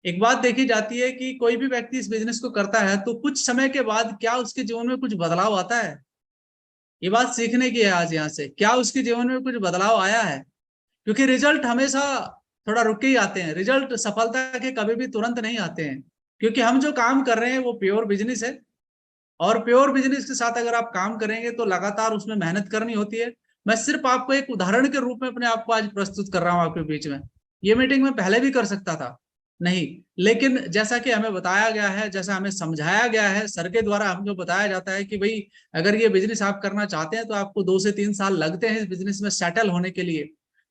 एक बात देखी जाती है कि कोई भी व्यक्ति इस बिजनेस को करता है तो कुछ समय के बाद क्या उसके जीवन में कुछ बदलाव आता है। ये बात सीखने की है आज यहाँ से, क्या उसके जीवन में कुछ बदलाव आया है। क्योंकि रिजल्ट हमेशा थोड़ा रुक के ही आते हैं, रिजल्ट सफलता के कभी भी तुरंत नहीं आते हैं। क्योंकि हम जो काम कर रहे हैं वो प्योर बिजनेस है, और प्योर बिजनेस के साथ अगर आप काम करेंगे तो लगातार उसमें मेहनत करनी होती है। मैं सिर्फ आपको एक उदाहरण के रूप में अपने आप को आज प्रस्तुत कर रहा हूं आपके बीच में। ये मीटिंग में पहले भी कर सकता था, नहीं, लेकिन जैसा कि हमें बताया गया है, जैसा हमें समझाया गया है सर के द्वारा, हमको बताया जाता है कि भाई अगर ये बिजनेस आप करना चाहते हैं तो आपको 2 से 3 साल लगते हैं इस बिजनेस में सेटल होने के लिए।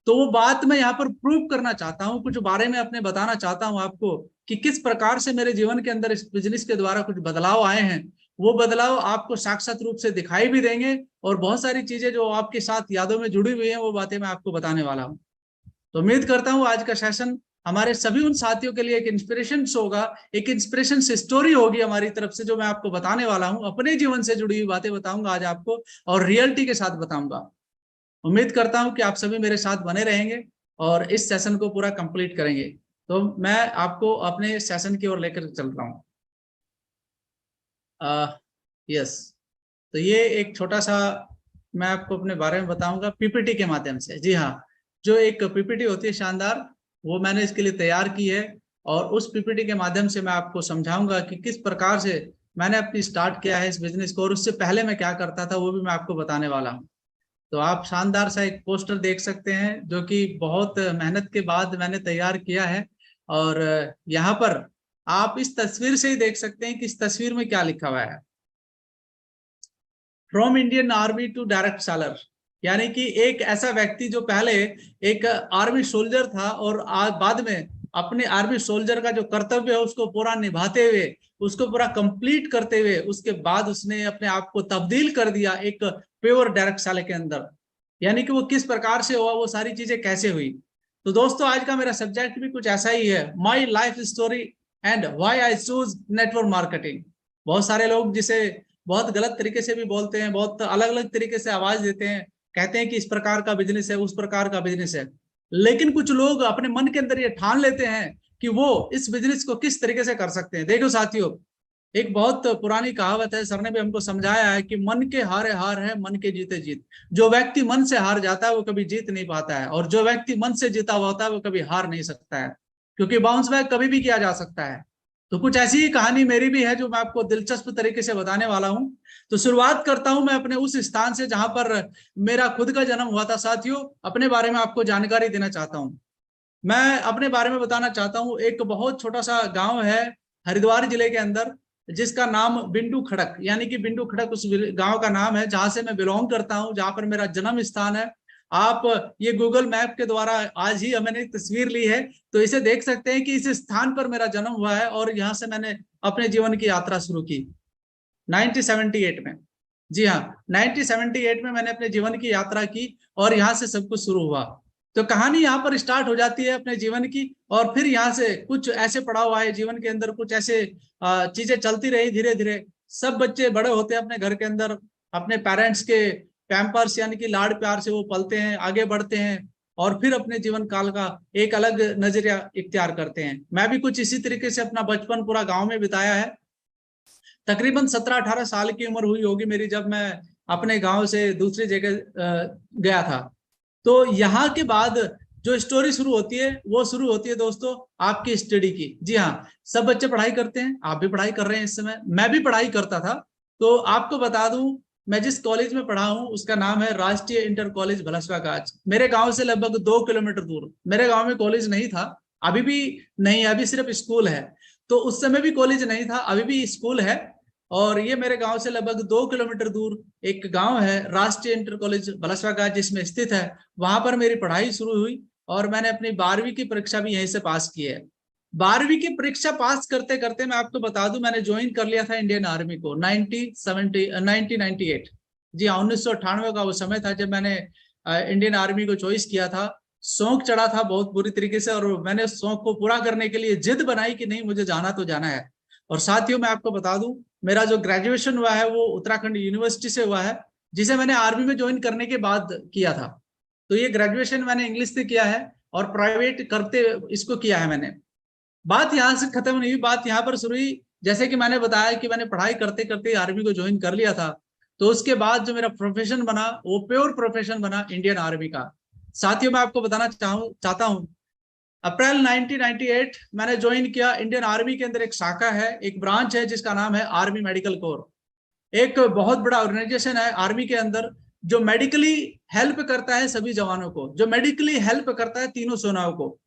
तो वो बात मैं यहाँ पर प्रूव करना चाहता हूँ, कुछ बारे में अपने बताना चाहता हूँ आपको कि किस प्रकार से मेरे जीवन के अंदर इस बिजनेस के द्वारा कुछ बदलाव आए हैं। वो बदलाव आपको साक्षात रूप से दिखाई भी देंगे, और बहुत सारी चीजें जो आपके साथ यादों में जुड़ी हुई हैं वो बातें मैं आपको बताने वाला हूँ। तो उम्मीद करता हूँ आज का सेशन हमारे सभी उन साथियों के लिए एक इंस्पिरेशन होगा, एक इंस्पिरेशन स्टोरी होगी हमारी तरफ से, जो मैं आपको बताने वाला हूँ। अपने जीवन से जुड़ी हुई बातें बताऊंगा आज आपको, और रियलिटी के साथ बताऊंगा। उम्मीद करता हूँ कि आप सभी मेरे साथ बने रहेंगे और इस सेशन को पूरा कंप्लीट करेंगे। तो मैं आपको अपने सेशन की ओर लेकर चल रहा हूँ। यस, तो ये एक छोटा सा मैं आपको अपने बारे में बताऊंगा पीपीटी के माध्यम से। जी हाँ, जो एक पीपीटी होती है शानदार, वो मैंने इसके लिए तैयार की है, और उस पीपीटी के माध्यम से मैं आपको समझाऊंगा कि किस प्रकार से मैंने अपनी स्टार्ट किया है इस बिजनेस को, और उससे पहले मैं क्या करता था वो भी मैं आपको बताने वाला हूँ। तो आप शानदार सा एक पोस्टर देख सकते हैं जो कि बहुत मेहनत के बाद मैंने तैयार किया है। और यहाँ पर आप इस तस्वीर से ही देख सकते हैं कि इस तस्वीर में क्या लिखा हुआ है। From Indian army to direct solar, यानी कि एक ऐसा व्यक्ति जो पहले एक आर्मी सोल्जर था और बाद में अपने आर्मी सोल्जर का जो कर्तव्य है उसको पूरा निभाते हुए, उसको पूरा कंप्लीट करते हुए, उसके बाद उसने अपने आप को तब्दील कर दिया एक प्योर डायरेक्ट साले के अंदर। यानी कि वो किस प्रकार से हुआ, वो सारी चीजें कैसे हुई। तो दोस्तों आज का मेरा सब्जेक्ट भी कुछ ऐसा ही है, my life story and why I choose network marketing. बहुत सारे लोग जिसे बहुत गलत तरीके से भी बोलते हैं, बहुत अलग अलग तरीके से आवाज देते हैं, कहते हैं कि इस प्रकार का बिजनेस है, उस प्रकार का बिजनेस है। लेकिन कुछ लोग अपने मन के अंदर ये ठान लेते हैं कि वो इस बिजनेस को किस तरीके से कर सकते हैं। देखो साथियों, एक बहुत पुरानी कहावत है, सर ने भी हमको समझाया है कि मन के हारे हार है, मन के जीते जीत। जो व्यक्ति मन से हार जाता है वो कभी जीत नहीं पाता है, और जो व्यक्ति मन से जीता हुआ होता है वो कभी हार नहीं सकता है, क्योंकि बाउंस बैक कभी भी किया जा सकता है। तो कुछ ऐसी ही कहानी मेरी भी है जो मैं आपको दिलचस्प तरीके से बताने वाला हूं। तो शुरुआत करता हूं मैं अपने उस स्थान से जहां पर मेरा खुद का जन्म हुआ था। साथियों, अपने बारे में आपको जानकारी देना चाहता हूं। मैं अपने बारे में बताना चाहता हूं। एक बहुत छोटा सा गांव है हरिद्वार जिले के अंदर, जिसका नाम बिंडू खड़क, यानी कि बिंडू खड़क उस गांव का नाम है जहां से मैं बिलोंग करता हूं, जहां पर मेरा जन्म स्थान है। आप ये गूगल मैप के द्वारा, आज ही मैंने एक तस्वीर ली है तो इसे देख सकते हैं कि इस स्थान पर मेरा जन्म हुआ है, और यहाँ से मैंने अपने जीवन की यात्रा शुरू की 1978 में। जी हाँ, 1978 में मैंने अपने जीवन की यात्रा की, और यहाँ से सब कुछ शुरू हुआ। तो कहानी यहाँ पर स्टार्ट हो जाती है अपने जीवन की, और फिर यहाँ से कुछ ऐसे पड़ाव आए जीवन के अंदर, कुछ ऐसे चीजें चलती रही धीरे धीरे। सब बच्चे बड़े होते हैं अपने घर के अंदर, अपने पेरेंट्स के पैम्पर्स यानी कि लाड़ प्यार से वो पलते हैं, आगे बढ़ते हैं, और फिर अपने जीवन काल का एक अलग नजरिया इख्तियार करते हैं। मैं भी कुछ इसी तरीके से अपना बचपन पूरा गांव में बिताया है। तकरीबन 17-18 साल की उम्र हुई होगी मेरी जब मैं अपने गांव से दूसरी जगह गया था। तो यहाँ के बाद जो स्टोरी शुरू होती है वो शुरू होती है दोस्तों आपकी स्टडी की। जी हाँ, सब बच्चे पढ़ाई करते हैं, आप भी पढ़ाई कर रहे हैं इस समय, मैं भी पढ़ाई करता था। तो आपको बता दूं, मैं जिस कॉलेज में पढ़ा हूं उसका नाम है राष्ट्रीय इंटर कॉलेज भलसवागाज। मेरे गांव से लगभग 2 किलोमीटर दूर। मेरे गांव में कॉलेज नहीं था, अभी भी नहीं है, अभी सिर्फ स्कूल है। तो उस समय भी कॉलेज नहीं था, अभी भी स्कूल है। और ये मेरे गांव से लगभग 2 किलोमीटर दूर एक गांव है राष्ट्रीय इंटर कॉलेज भलसवागाज, जिसमें स्थित है। वहां पर मेरी पढ़ाई शुरू हुई, और मैंने अपनी 12वीं की परीक्षा भी यहीं से पास की है। 12वीं की परीक्षा पास करते करते मैं आपको बता दूं, मैंने ज्वाइन कर लिया था इंडियन आर्मी को 1998। जी हाँ, 1998 का वो समय था जब मैंने इंडियन आर्मी को चॉइस किया था। शौक चढ़ा था बहुत बुरी तरीके से, और मैंने उस शौक को पूरा करने के लिए जिद बनाई कि नहीं, मुझे जाना तो जाना है। और साथियों, मैं आपको बता दूं, मेरा जो ग्रेजुएशन हुआ है वो उत्तराखंड यूनिवर्सिटी से हुआ है, जिसे मैंने आर्मी में ज्वाइन करने के बाद किया था। तो ये ग्रेजुएशन मैंने इंग्लिश से किया है, और प्राइवेट करते इसको किया है मैंने। बात यहाँ से खत्म नहीं हुई, बात यहाँ पर शुरू हुई। जैसे कि मैंने बताया कि मैंने पढ़ाई करते करते आर्मी को ज्वाइन कर लिया था, तो उसके बाद जो मेरा प्रोफेशन बना वो प्योर प्रोफेशन बना इंडियन आर्मी का। साथियों मैं आपको बताना चाहता हूँ, अप्रैल 1998 मैंने ज्वाइन किया इंडियन आर्मी के अंदर। एक शाखा है, एक ब्रांच है जिसका नाम है आर्मी मेडिकल कोर। एक बहुत बड़ा ऑर्गेनाइजेशन है आर्मी के अंदर जो मेडिकली हेल्प करता है सभी जवानों को, जो मेडिकली हेल्प करता है तीनों सेनाओं को।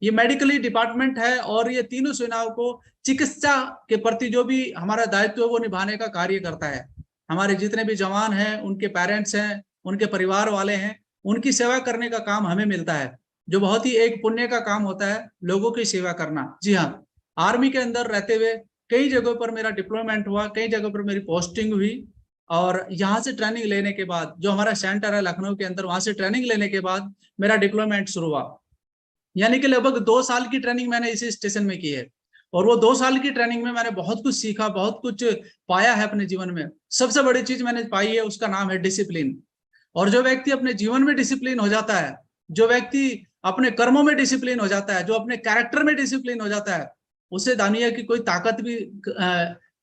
ये मेडिकली डिपार्टमेंट है और ये तीनों सेनाओं को चिकित्सा के प्रति जो भी हमारा दायित्व है वो निभाने का कार्य करता है। हमारे जितने भी जवान हैं, उनके पेरेंट्स हैं, उनके परिवार वाले हैं, उनकी सेवा करने का काम हमें मिलता है, जो बहुत ही एक पुण्य का काम होता है, लोगों की सेवा करना। जी हाँ, आर्मी के अंदर रहते हुए कई जगहों पर मेरा डिप्लॉयमेंट हुआ, कई जगहों पर मेरी पोस्टिंग हुई। और यहाँ से ट्रेनिंग लेने के बाद, जो हमारा सेंटर है लखनऊ के अंदर, वहां से ट्रेनिंग लेने के बाद मेरा डिप्लॉयमेंट शुरू हुआ। यानी कि लगभग 2 साल की ट्रेनिंग मैंने इसी स्टेशन में की है। और वो 2 साल की ट्रेनिंग में मैंने बहुत कुछ सीखा, बहुत कुछ पाया है अपने जीवन में। सबसे बड़ी चीज मैंने पाई है, उसका नाम है डिसिप्लिन। और जो व्यक्ति अपने जीवन में डिसिप्लिन हो जाता है, जो व्यक्ति अपने कर्मों में डिसिप्लिन हो जाता है, जो अपने कैरेक्टर में डिसिप्लिन हो जाता है, उसे दुनिया की कोई ताकत भी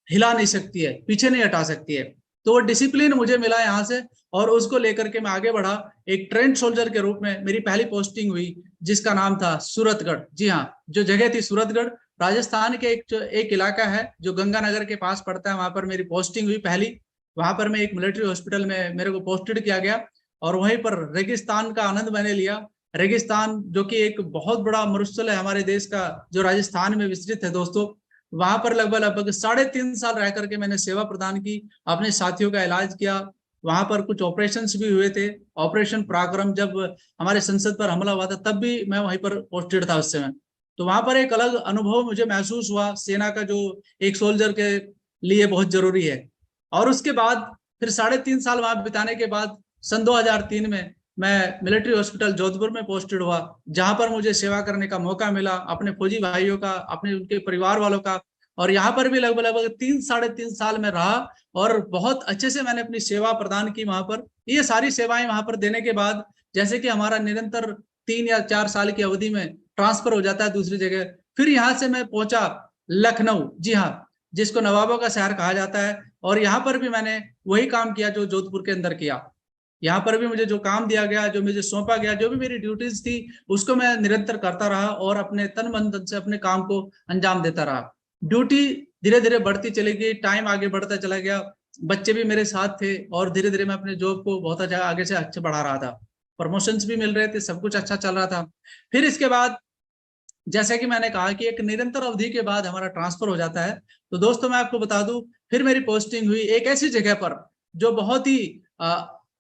हिला नहीं सकती है, पीछे नहीं हटा सकती है। तो वो डिसिप्लिन मुझे मिला यहाँ से, और उसको लेकर के मैं आगे बढ़ा। एक ट्रेंड सोल्जर के रूप में मेरी पहली पोस्टिंग हुई, जिसका नाम था सूरतगढ़। जी हाँ, जो जगह थी सूरतगढ़, राजस्थान के एक इलाका है जो गंगानगर के पास पड़ता है, वहां पर मेरी पोस्टिंग हुई पहली। वहां पर मैं एक मिलिट्री हॉस्पिटल में मेरे को पोस्टेड किया गया, और वहीं पर रेगिस्तान का आनंद मैंने लिया। रेगिस्तान जो कि एक बहुत बड़ा मरुस्थल है हमारे देश का, जो राजस्थान में विस्तृत है दोस्तों। वहां पर लगभग लगभग 3.5 साल रह करके मैंने सेवा प्रदान की, अपने साथियों का इलाज किया। वहां पर कुछ ऑपरेशंस भी हुए थे। ऑपरेशन पराक्रम जब हमारे संसद पर हमला हुआ था, तब भी मैं वहीं पर पोस्टेड था उस समय। तो वहां पर एक अलग अनुभव मुझे महसूस हुआ, सेना का जो एक सोल्जर के लिए बहुत जरूरी है। और उसके बाद फिर 3.5 साल वहां बिताने के बाद सन 2003 में मैं मिलिट्री हॉस्पिटल जोधपुर में पोस्टेड हुआ, जहां पर मुझे सेवा करने का मौका मिला, अपने फौजी भाइयों का, अपने उनके परिवार वालों का। और यहाँ पर भी लगभग लगभग 3 साढ़े 3 साल में रहा, और बहुत अच्छे से मैंने अपनी सेवा प्रदान की वहां पर। ये सारी सेवाएं वहां पर देने के बाद, जैसे कि हमारा निरंतर 3 या 4 साल की अवधि में ट्रांसफर हो जाता है दूसरी जगह, फिर यहाँ से मैं पहुंचा लखनऊ। जी हाँ, जिसको नवाबों का शहर कहा जाता है। और यहाँ पर भी मैंने वही काम किया जो जोधपुर के अंदर किया। यहाँ पर भी मुझे जो काम दिया गया, जो मुझे सौंपा गया, जो भी मेरी ड्यूटीज थी, उसको मैं निरंतर करता रहा और अपने तन मन धन से अपने काम को अंजाम देता रहा। ड्यूटी धीरे धीरे बढ़ती चली गई, टाइम आगे बढ़ता चला गया, बच्चे भी मेरे साथ थे, और धीरे धीरे मैं अपने जॉब को बहुत अच्छा आगे से अच्छा बढ़ा रहा था। प्रमोशंस भी मिल रहे थे, सब कुछ अच्छा चल रहा था। फिर इसके बाद जैसे कि मैंने कहा कि एक निरंतर अवधि के बाद हमारा ट्रांसफर हो जाता है। तो दोस्तों मैं आपको बता दूं, फिर मेरी पोस्टिंग हुई एक ऐसी जगह पर जो बहुत ही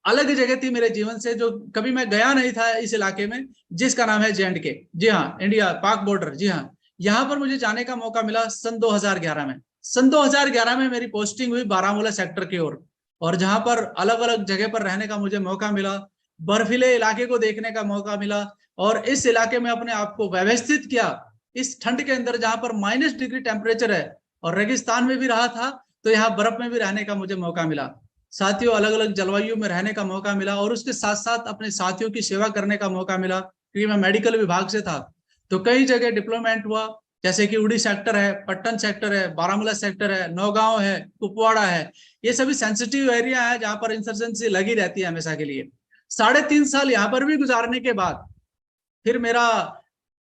अलग जगह थी मेरे जीवन से, जो कभी मैं गया नहीं था इस इलाके में, जिसका नाम है J&K। जी हाँ, इंडिया पाक बॉर्डर। जी हाँ, यहाँ पर मुझे जाने का मौका मिला सन 2011 में। सन 2011 में मेरी पोस्टिंग हुई बारामूला सेक्टर की ओर, और जहां पर अलग अलग जगह पर रहने का मुझे मौका मिला, बर्फीले इलाके को देखने का मौका मिला, और इस इलाके में अपने आप को व्यवस्थित किया इस ठंड के अंदर, जहां पर -डिग्री टेम्परेचर है, और रेगिस्तान में भी रहा था तो यहाँ बर्फ में भी रहने का मुझे मौका मिला। साथियों, अलग अलग जलवायु में रहने का मौका मिला, और उसके साथ साथ अपने साथियों की सेवा करने का मौका मिला, क्योंकि मैं मेडिकल विभाग से था। तो कई जगह डिप्लॉयमेंट हुआ, जैसे कि उड़ी सेक्टर है, पट्टन सेक्टर है, बारामूला सेक्टर है, नौगांव है, कुपवाड़ा है। ये सभी सेंसिटिव एरिया है जहां पर इंसर्जेंसी लगी रहती है हमेशा के लिए। 3.5 साल यहाँ पर भी गुजारने के बाद फिर मेरा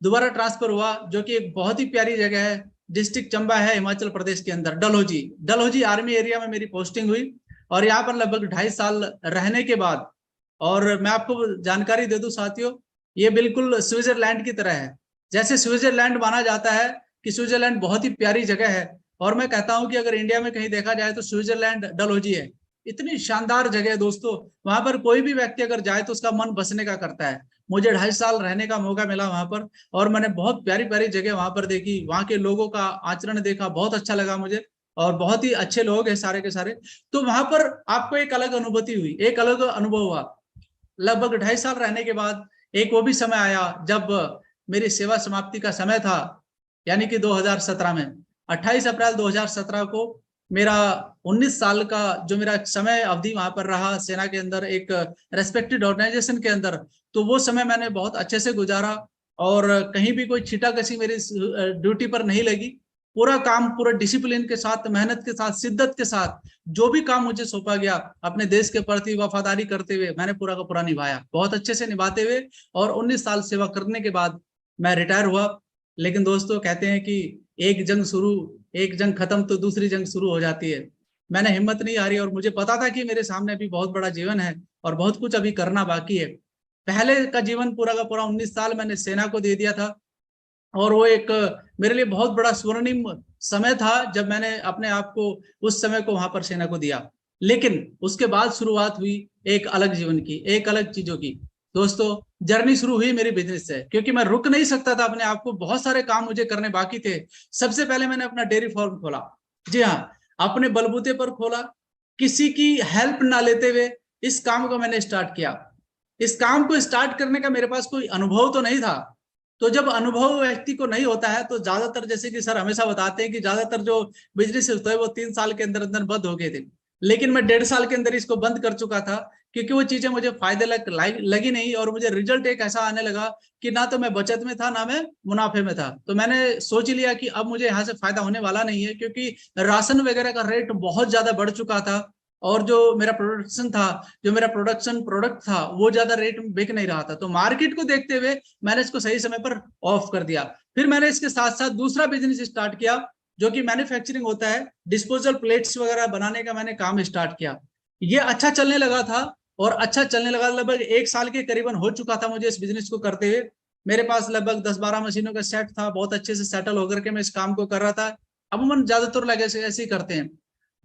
दोबारा ट्रांसफर हुआ, जो कि एक बहुत ही प्यारी जगह है, डिस्ट्रिक्ट चंबा है, हिमाचल प्रदेश के अंदर, डलहौजी। डलहौजी आर्मी एरिया में मेरी पोस्टिंग हुई, और यहाँ पर लगभग 2.5 साल रहने के बाद, और मैं आपको जानकारी दे दूं साथियों, ये बिल्कुल स्विट्जरलैंड की तरह है। जैसे स्विट्जरलैंड माना जाता है कि स्विट्जरलैंड बहुत ही प्यारी जगह है, और मैं कहता हूं कि अगर इंडिया में कहीं देखा जाए तो स्विट्जरलैंड डलहौजी है। इतनी शानदार जगह है दोस्तों, वहां पर कोई भी व्यक्ति अगर जाए तो उसका मन बसने का करता है। मुझे 2.5 साल रहने का मौका मिला वहां पर, और मैंने बहुत प्यारी प्यारी जगह वहां पर देखी, वहां के लोगों का आचरण देखा, बहुत अच्छा लगा मुझे, और बहुत ही अच्छे लोग हैं सारे के सारे। तो वहां पर आपको एक अलग अनुभूति हुई, एक अलग अनुभव हुआ। लगभग 2.5 साल रहने के बाद एक वो भी समय आया जब मेरी सेवा समाप्ति का समय था, यानी कि 2017 में, 28 अप्रैल 2017 को मेरा 19 साल का जो मेरा समय अवधि वहां पर रहा सेना के अंदर, एक रेस्पेक्टेड ऑर्गेनाइजेशन के अंदर, तो वो समय मैंने बहुत अच्छे से गुजारा। और कहीं भी कोई छींटाकशी मेरी ड्यूटी पर नहीं लगी। पूरा काम पूरा डिसिप्लिन के साथ, मेहनत के साथ, शिद्दत के साथ जो भी काम मुझे सौंपा गया अपने देश के प्रति वफादारी करते हुए मैंने पूरा का पूरा निभाया, बहुत अच्छे से निभाते हुए। और 19 साल सेवा करने के बाद मैं रिटायर हुआ। लेकिन दोस्तों कहते हैं कि एक जंग खत्म तो दूसरी जंग शुरू हो जाती है। मैंने हिम्मत नहीं हारी और मुझे पता था कि मेरे सामने अभी बहुत बड़ा जीवन है और बहुत कुछ अभी करना बाकी है। पहले का जीवन पूरा का पूरा 19 साल मैंने सेना को दे दिया था और वो एक मेरे लिए बहुत बड़ा स्वर्णिम समय था जब मैंने अपने आप को उस समय को वहां पर सेना को दिया। लेकिन उसके बाद शुरुआत हुई एक अलग जीवन की, एक अलग चीजों की। दोस्तों जर्नी शुरू हुई मेरी बिजनेस से, क्योंकि मैं रुक नहीं सकता था अपने आप को, बहुत सारे काम मुझे करने बाकी थे। सबसे पहले मैंने अपना डेयरी फार्म खोला। जी हाँ, अपने बलबूते पर खोला, किसी की हेल्प ना लेते हुए इस काम को मैंने स्टार्ट किया। इस काम को स्टार्ट करने का मेरे पास कोई अनुभव तो नहीं था। तो जब अनुभव व्यक्ति को नहीं होता है तो ज्यादातर, जैसे कि सर हमेशा बताते हैं कि ज्यादातर जो बिजनेस होता है वो 3 साल के अंदर अंदर बंद हो गए थे। लेकिन मैं 1.5 साल के अंदर इसको बंद कर चुका था, क्योंकि वो चीजें मुझे फायदे लगी नहीं और मुझे रिजल्ट एक ऐसा आने लगा कि ना तो मैं बचत में था ना मैं मुनाफे में था। तो मैंने सोच लिया कि अब मुझे यहाँ से फायदा होने वाला नहीं है, क्योंकि राशन वगैरह का रेट बहुत ज्यादा बढ़ चुका था और जो मेरा प्रोडक्शन प्रोडक्ट था वो ज्यादा रेट में बिक नहीं रहा था। तो मार्केट को देखते हुए मैंने इसको सही समय पर ऑफ कर दिया। फिर मैंने इसके साथ साथ दूसरा बिजनेस स्टार्ट किया, जो कि मैन्युफैक्चरिंग होता है, डिस्पोजल प्लेट्स वगैरह बनाने का मैंने काम स्टार्ट किया। ये अच्छा चलने लगा था और अच्छा चलने लगा, लगभग 1 साल के करीबन हो चुका था मुझे इस बिजनेस को करते हुए। मेरे पास लगभग 10-12 मशीनों का सेट था, बहुत अच्छे से सेटल होकर के मैं इस काम को कर रहा था। अमूमन ज्यादातर लोग ऐसे ऐसे ही करते हैं।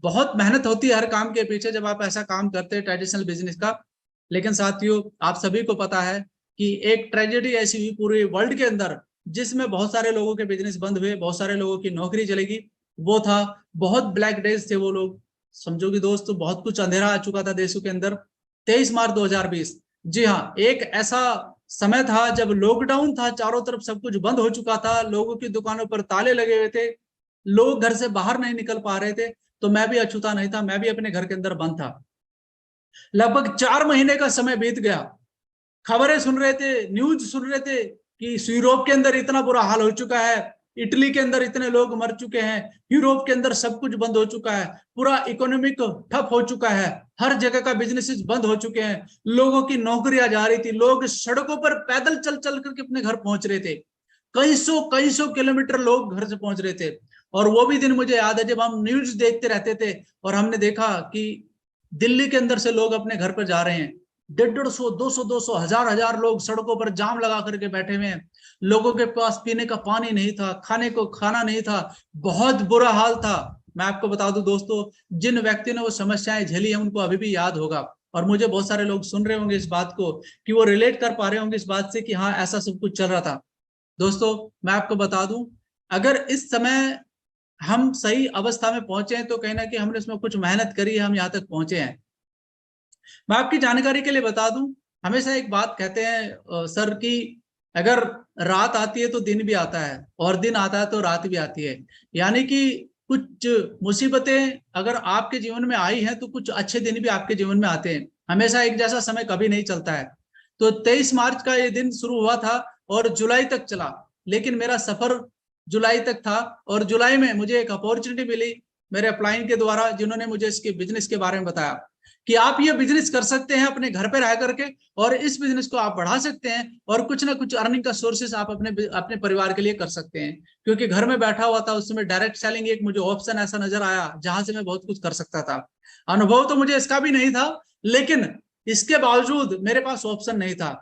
बहुत मेहनत होती है हर काम के पीछे जब आप ऐसा काम करते हैं ट्रेडिशनल बिजनेस का। लेकिन साथियों आप सभी को पता है कि एक ट्रेजेडी ऐसी हुई पूरे वर्ल्ड के अंदर, जिसमें बहुत सारे लोगों के बिजनेस बंद हुए, बहुत सारे लोगों की नौकरी चलेगी। वो था, बहुत ब्लैक डेज थे वो लोग। समझो कि दोस्त बहुत कुछ अंधेरा आ चुका था देशों के अंदर। 23 मार्च 2020, जी हाँ, एक ऐसा समय था जब लॉकडाउन था, चारों तरफ सब कुछ बंद हो चुका था, लोगों की दुकानों पर ताले लगे हुए थे, लोग घर से बाहर नहीं निकल पा रहे थे। तो मैं भी अछूता नहीं था, मैं भी अपने घर के अंदर बंद था। लगभग 4 महीने का समय बीत गया। खबरें सुन रहे थे, न्यूज सुन रहे थे कि यूरोप के अंदर इतना बुरा हाल हो चुका है, इटली के अंदर इतने लोग मर चुके हैं, यूरोप के अंदर सब कुछ बंद हो चुका है, पूरा इकोनॉमिक ठप हो चुका है, हर जगह का बिजनेसेस बंद हो चुके हैं, लोगों की नौकरियां जा रही थी, लोग सड़कों पर पैदल चल चल करके अपने घर पहुंच रहे थे, कई सौ किलोमीटर लोग घर से पहुंच रहे थे। और वो भी दिन मुझे याद है जब हम न्यूज देखते रहते थे और हमने देखा कि दिल्ली के अंदर से लोग अपने घर पर जा रहे हैं, 150, 200, हजार हजार लोग सड़कों पर जाम लगा करके बैठे हुए हैं। लोगों के पास पीने का पानी नहीं था, खाने को खाना नहीं था, बहुत बुरा हाल था। मैं आपको बता दूं दोस्तों, जिन व्यक्ति ने वो समस्याएं झेली है उनको अभी भी याद होगा। और मुझे बहुत सारे लोग सुन रहे होंगे इस बात को, कि वो रिलेट कर पा रहे होंगे इस बात से कि हाँ ऐसा सब कुछ चल रहा था। दोस्तों मैं आपको बता दूं, अगर इस समय हम सही अवस्था में पहुंचे हैं तो कहीं ना कहीं हमने इसमें कुछ मेहनत करी है, हम यहाँ तक पहुंचे हैं। मैं आपकी जानकारी के लिए बता दूं, हमेशा एक बात कहते हैं सर, कि अगर रात आती है तो दिन भी आता है और दिन आता है तो रात भी आती है। यानी कि कुछ मुसीबतें अगर आपके जीवन में आई हैं तो कुछ अच्छे दिन भी आपके जीवन में आते हैं। हमेशा एक जैसा समय कभी नहीं चलता है। तो 23 मार्च का ये दिन शुरू हुआ था और जुलाई तक चला, लेकिन मेरा सफर जुलाई तक था। और जुलाई में मुझे एक अपॉर्चुनिटी मिली मेरे अपलाइन के द्वारा, जिन्होंने मुझे इसके बिजनेस के बारे में बताया कि आप ये बिजनेस कर सकते हैं अपने घर पे रह करके, और इस बिजनेस को आप बढ़ा सकते हैं और कुछ ना कुछ अर्निंग का सोर्सेस आप अपने अपने परिवार के लिए कर सकते हैं। क्योंकि घर में बैठा हुआ था उस समय, डायरेक्ट सेलिंग एक मुझे ऑप्शन ऐसा नजर आया जहां से मैं बहुत कुछ कर सकता था। अनुभव तो मुझे इसका भी नहीं था, लेकिन इसके बावजूद मेरे पास ऑप्शन नहीं था।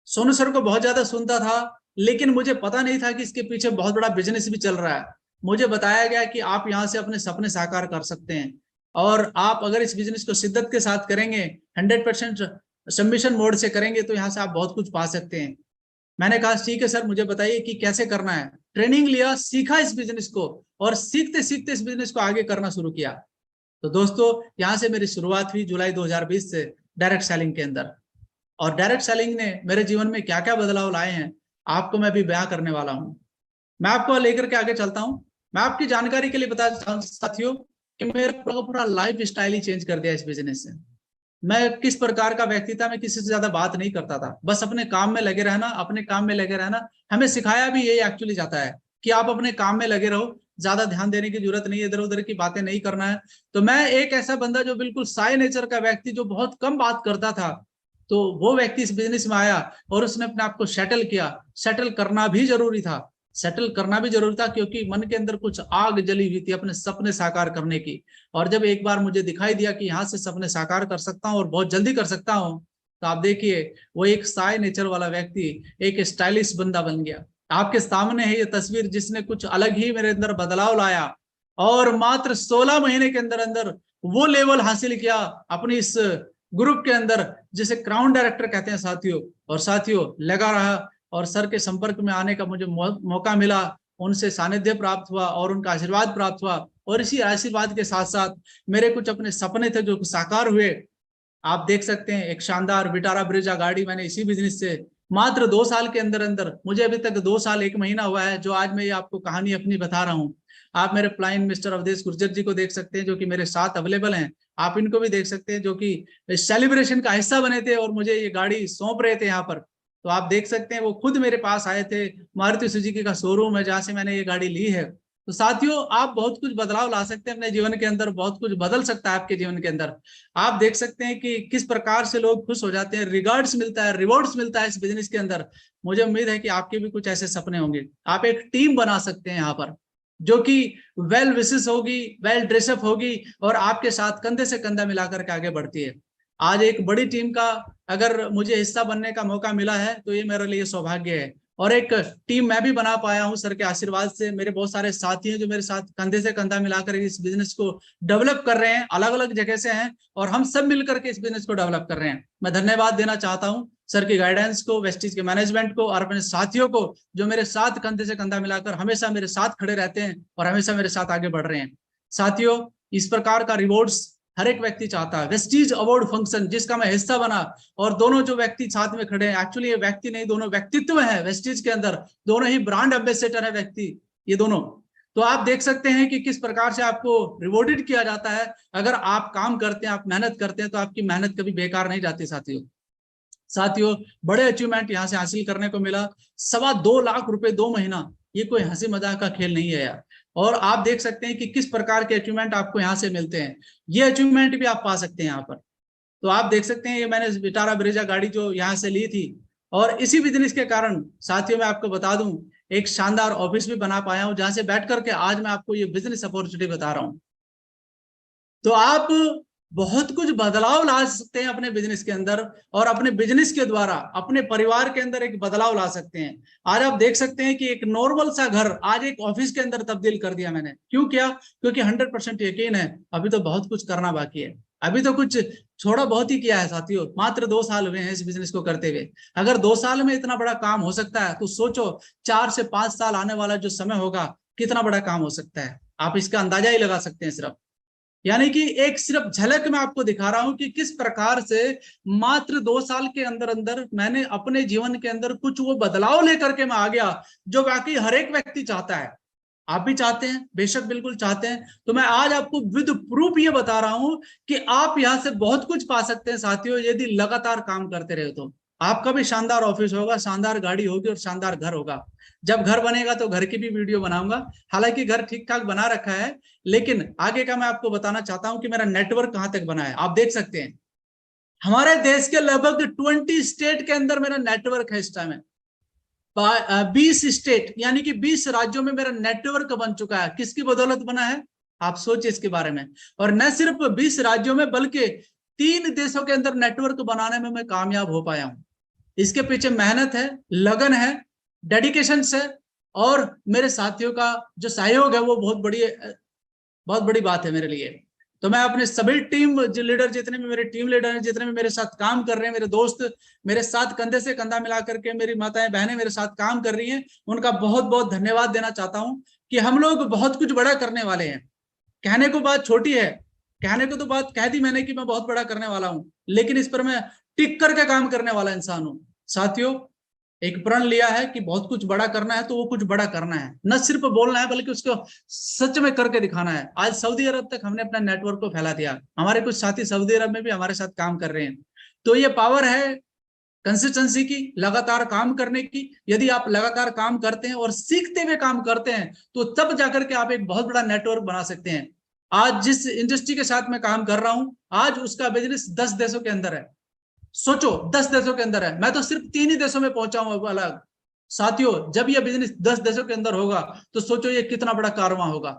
सोनू सर को बहुत ज्यादा सुनता था, लेकिन मुझे पता नहीं था कि इसके पीछे बहुत बड़ा बिजनेस भी चल रहा है। मुझे बताया गया कि आप यहाँ से अपने सपने साकार कर सकते हैं और आप अगर इस बिजनेस को शिद्दत के साथ करेंगे, 100% सबमिशन मोड से करेंगे, तो यहाँ से आप बहुत कुछ पा सकते हैं। मैंने कहा ठीक है सर, मुझे बताइए कि कैसे करना है। ट्रेनिंग लिया, सीखा इस बिजनेस को, और सीखते सीखते इस बिजनेस को आगे करना शुरू किया। तो दोस्तों यहाँ से मेरी शुरुआत हुई जुलाई 2020 से डायरेक्ट सेलिंग के अंदर। और डायरेक्ट सेलिंग ने मेरे जीवन में क्या क्या बदलाव लाए हैं आपको मैं भी बयां करने वाला हूं। मैं आपको लेकर के आगे चलता हूं। मैं आपकी जानकारी के लिए बता साथियों कि मेरा पूरा पूरा लाइफ स्टाइल ही चेंज कर दिया इस बिजनेस से। मैं किस प्रकार का व्यक्ति था, मैं किसी से ज्यादा बात नहीं करता था, बस अपने काम में लगे रहना, अपने काम में लगे रहना। हमें सिखाया भी यही एक्चुअली जाता है कि आप अपने काम में लगे रहो, ज्यादा ध्यान देने की जरूरत नहीं है, इधर उधर की बातें नहीं करना है। तो मैं एक ऐसा बंदा जो बिल्कुल साय नेचर का व्यक्ति, जो बहुत कम बात करता था, तो वो व्यक्ति इस बिजनेस में आया और उसने अपने आप को सेटल किया। सेटल करना भी जरूरी था, सेटल करना भी जरूरी था, क्योंकि मन के अंदर कुछ आग जली हुई थी अपने सपने साकार करने की। और जब एक बार मुझे दिखाई दिया कि यहाँ से सपने साकार कर सकता हूँ और बहुत जल्दी कर सकता हूँ, तो आप देखिए वो एक साय नेचर वाला व्यक्ति एक स्टाइलिश बंदा बन गया। आपके सामने है ये तस्वीर, जिसने कुछ अलग ही मेरे अंदर बदलाव लाया और मात्र 16 महीने के अंदर अंदर वो लेवल हासिल किया अपनी इस ग्रुप के अंदर, जिसे क्राउन डायरेक्टर कहते हैं साथियों। और साथियों लगा रहा, और सर के संपर्क में आने का मुझे मौका मिला, उनसे सानिध्य प्राप्त हुआ और उनका आशीर्वाद प्राप्त हुआ। और इसी आशीर्वाद के साथ साथ मेरे कुछ अपने सपने थे जो साकार हुए। आप देख सकते हैं एक शानदार विटारा ब्रेजा गाड़ी मैंने इसी बिजनेस से मात्र 2 साल के अंदर अंदर, मुझे अभी तक 2 साल 1 महीना हुआ है जो आज मैं ये आपको कहानी अपनी बता रहा हूँ। आप मेरे फ्लाइंग मिस्टर अवधेश गुर्जर जी को देख सकते हैं, जो कि मेरे साथ अवेलेबल हैं। आप इनको भी देख सकते हैं, जो कि सेलिब्रेशन का हिस्सा बने थे और मुझे ये गाड़ी सौंप रहे थे यहाँ पर। तो आप देख सकते हैं वो खुद मेरे पास आए थे। मारुति सुजुकी का शोरूम है जहां से मैंने ये गाड़ी ली है। तो साथियों आप बहुत कुछ बदलाव ला सकते हैं अपने जीवन के अंदर, बहुत कुछ बदल सकता है आपके जीवन के अंदर। आप देख सकते हैं कि किस प्रकार से लोग खुश हो जाते हैं, रिगार्ड्स मिलता है, रिवॉर्ड्स मिलता है इस बिजनेस के अंदर। मुझे उम्मीद है कि आपके भी कुछ ऐसे सपने होंगे। आप एक टीम बना सकते हैं यहाँ पर, जो कि वेल विशेस होगी, वेल ड्रेसअप होगी और आपके साथ कंधे से कंधा मिलाकर के आगे बढ़ती है। आज एक बड़ी टीम का अगर मुझे हिस्सा बनने का मौका मिला है तो ये मेरे लिए सौभाग्य है। और एक टीम मैं भी बना पाया हूं सर के आशीर्वाद से। मेरे बहुत सारे साथी हैं जो मेरे साथ कंधे से कंधा मिलाकर इस बिजनेस को डेवलप कर रहे हैं, अलग अलग जगह से हैं, और हम सब मिलकर के इस बिजनेस को डेवलप कर रहे हैं। मैं धन्यवाद देना चाहता हूं सर की गाइडेंस को, वेस्टीज के मैनेजमेंट को और अपने साथियों को, जो मेरे साथ कंधे से कंधा मिलाकर हमेशा मेरे साथ खड़े रहते हैं और हमेशा मेरे साथ आगे बढ़ रहे हैं। साथियों इस प्रकार का रिवॉर्ड्स हर एक व्यक्ति चाहता है। वेस्टीज अवार्ड फंक्शन जिसका मैं हिस्सा बना, और दोनों जो व्यक्ति साथ में खड़े हैं, एक्चुअली ये व्यक्ति नहीं, दोनों व्यक्तित्व है वेस्टीज के अंदर, दोनों ही ब्रांड एम्बेसडर है व्यक्ति ये दोनों। तो आप देख सकते हैं कि किस प्रकार से आपको रिवॉर्डेड किया जाता है। अगर आप काम करते हैं, आप मेहनत करते हैं, तो आपकी मेहनत कभी बेकार नहीं जाती साथियों। साथियों बड़े अचीवमेंट यहाँ से हासिल करने को मिला। 2.25 लाख रुपए 2 महीना, ये कोई हंसी मजाक का खेल नहीं है यार। और आप देख सकते हैं कि किस प्रकार के अचीवमेंट आपको यहाँ से मिलते हैं, ये अचीवमेंट भी आप पा सकते हैं यहाँ पर। तो आप देख सकते हैं ये मैंने विटारा ब्रेजा गाड़ी जो यहाँ से ली थी, और इसी बिजनेस के कारण साथियों मैं आपको बता दूं एक शानदार ऑफिस भी बना पाया हूं, जहां से बैठ करके आज मैं आपको ये बिजनेस अपॉर्चुनिटी बता रहा हूं। तो आप बहुत कुछ बदलाव ला सकते हैं अपने बिजनेस के अंदर, और अपने बिजनेस के द्वारा अपने परिवार के अंदर एक बदलाव ला सकते हैं। आज आप देख सकते हैं कि एक नॉर्मल सा घर आज एक ऑफिस के अंदर तब्दील कर दिया मैंने। क्यों किया? क्योंकि 100% यकीन है अभी तो बहुत कुछ करना बाकी है, अभी तो कुछ थोड़ा बहुत ही किया है साथियों। मात्र 2 साल हुए हैं इस बिजनेस को करते हुए। अगर 2 साल में इतना बड़ा काम हो सकता है, तो सोचो 4 से 5 साल आने वाला जो समय होगा कितना बड़ा काम हो सकता है। आप इसका अंदाजा ही लगा सकते हैं सिर्फ। यानी कि एक सिर्फ झलक मैं आपको दिखा रहा हूं कि किस प्रकार से मात्र 2 साल के अंदर अंदर मैंने अपने जीवन के अंदर कुछ वो बदलाव लेकर के मैं आ गया, जो बाकी हर एक व्यक्ति चाहता है। आप भी चाहते हैं, बेशक बिल्कुल चाहते हैं। तो मैं आज आपको विद प्रूफ ये बता रहा हूं कि आप यहां से बहुत कुछ पा सकते हैं साथियों, यदि लगातार काम करते रहे तो। आपका भी शानदार ऑफिस होगा, शानदार गाड़ी होगी और शानदार घर होगा। जब घर बनेगा तो घर की भी वीडियो बनाऊंगा। हालांकि घर ठीक ठाक बना रखा है, लेकिन आगे का मैं आपको बताना चाहता हूं कि मेरा नेटवर्क कहां तक बना है। आप देख सकते हैं हमारे देश के लगभग 20 स्टेट के अंदर मेरा नेटवर्क है इस टाइम है। 20 स्टेट यानी कि 20 राज्यों में मेरा नेटवर्क बन चुका है। किसकी बदौलत बना है आप सोचिए इसके बारे में। और न सिर्फ 20 राज्यों में बल्कि 3 देशों के अंदर नेटवर्क बनाने में मैं कामयाब हो पाया हूं। इसके पीछे मेहनत है, लगन है, डेडिकेशन है, और मेरे साथियों का जो सहयोग है वो बहुत बड़ी बात है मेरे लिए। तो मैं अपने सभी टीम लीडर, जितने भी मेरे टीम लीडर हैं, जितने भी मेरे साथ काम कर रहे हैं, मेरे दोस्त मेरे साथ कंधे से कंधा मिला करके, मेरी माताएं बहनें मेरे साथ काम कर रही हैं, उनका बहुत बहुत धन्यवाद देना चाहता हूं कि हम लोग बहुत कुछ बड़ा करने वाले हैं। कहने को बात छोटी है, कहने को तो बात कह दी मैंने कि मैं बहुत बड़ा करने वाला हूं, लेकिन इस पर मैं टिक करके काम करने वाला इंसान हूं साथियों। एक प्रण लिया है कि बहुत कुछ बड़ा करना है, तो वो कुछ बड़ा करना है, न सिर्फ बोलना है बल्कि उसको सच में करके दिखाना है। आज सऊदी अरब तक हमने अपना नेटवर्क को फैला दिया, हमारे कुछ साथी सऊदी अरब में भी हमारे साथ काम कर रहे हैं। तो ये पावर है कंसिस्टेंसी की, लगातार काम करने की। यदि आप लगातार काम करते हैं और सीखते हुए काम करते हैं, तो तब जाकर के आप एक बहुत बड़ा नेटवर्क बना सकते हैं। आज जिस इंडस्ट्री के साथ मैं काम कर रहा हूं, आज उसका बिजनेस 10 देशों के अंदर है। सोचो, 10 देशों के अंदर है, मैं तो सिर्फ 3 ही देशों में पहुंचा हूं अलग। साथियों, जब यह बिजनेस 10 देशों के अंदर होगा, तो सोचो ये कितना बड़ा कारवां होगा,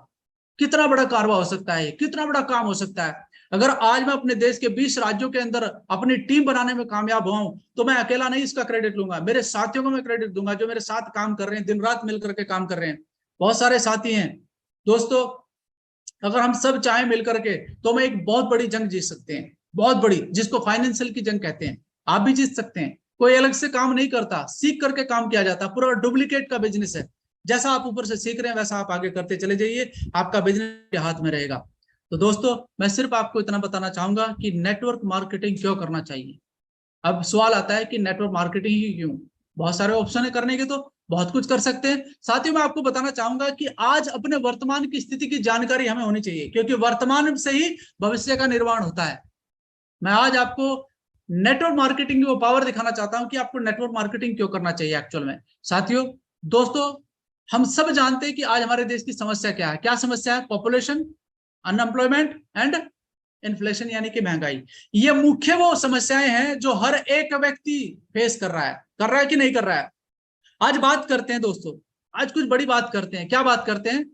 कितना बड़ा कारवां हो सकता है, कितना बड़ा काम हो सकता है। अगर आज मैं अपने देश के 20 राज्यों के अंदर अपनी टीम बनाने में कामयाब हुआ हूं, तो मैं अकेला नहीं इसका क्रेडिट लूंगा, मेरे साथियों को मैं क्रेडिट दूंगा जो मेरे साथ काम कर रहे हैं, दिन रात मिलकर के काम कर रहे हैं। बहुत सारे साथी हैं दोस्तों, अगर हम सब चाहें मिलकर के, तो हम एक बहुत बड़ी जंग जीत सकते हैं, बहुत बड़ी, जिसको फाइनेंशियल की जंग कहते हैं। आप भी जीत सकते हैं। कोई अलग से काम नहीं करता, सीख करके काम किया जाता, पूरा डुप्लीकेट का बिजनेस है। जैसा आप ऊपर से सीख रहे हैं वैसा आप आगे करते चले जाइए, आपका बिजनेस के हाथ में रहेगा। तो दोस्तों, मैं सिर्फ आपको इतना बताना चाहूंगा कि नेटवर्क मार्केटिंग क्यों करना चाहिए। अब सवाल आता है कि नेटवर्क मार्केटिंग ही क्यों? बहुत सारे ऑप्शन है करने के, तो बहुत कुछ कर सकते हैं। साथ ही मैं आपको बताना चाहूंगा कि आज अपने वर्तमान की स्थिति की जानकारी हमें होनी चाहिए, क्योंकि वर्तमान से ही भविष्य का निर्माण होता है। मैं आज आपको नेटवर्क मार्केटिंग की वो पावर दिखाना चाहता हूं कि आपको नेटवर्क मार्केटिंग क्यों करना चाहिए एक्चुअल में। साथियों, दोस्तों, हम सब जानते हैं कि आज हमारे देश की समस्या क्या है। क्या समस्या है? पॉपुलेशन, अनएम्प्लॉयमेंट एंड इन्फ्लेशन, यानी कि महंगाई। ये मुख्य वो समस्याएं हैं जो हर एक व्यक्ति फेस कर रहा है कि नहीं कर रहा है। आज बात करते हैं दोस्तों, आज कुछ बड़ी बात करते हैं। क्या बात करते हैं?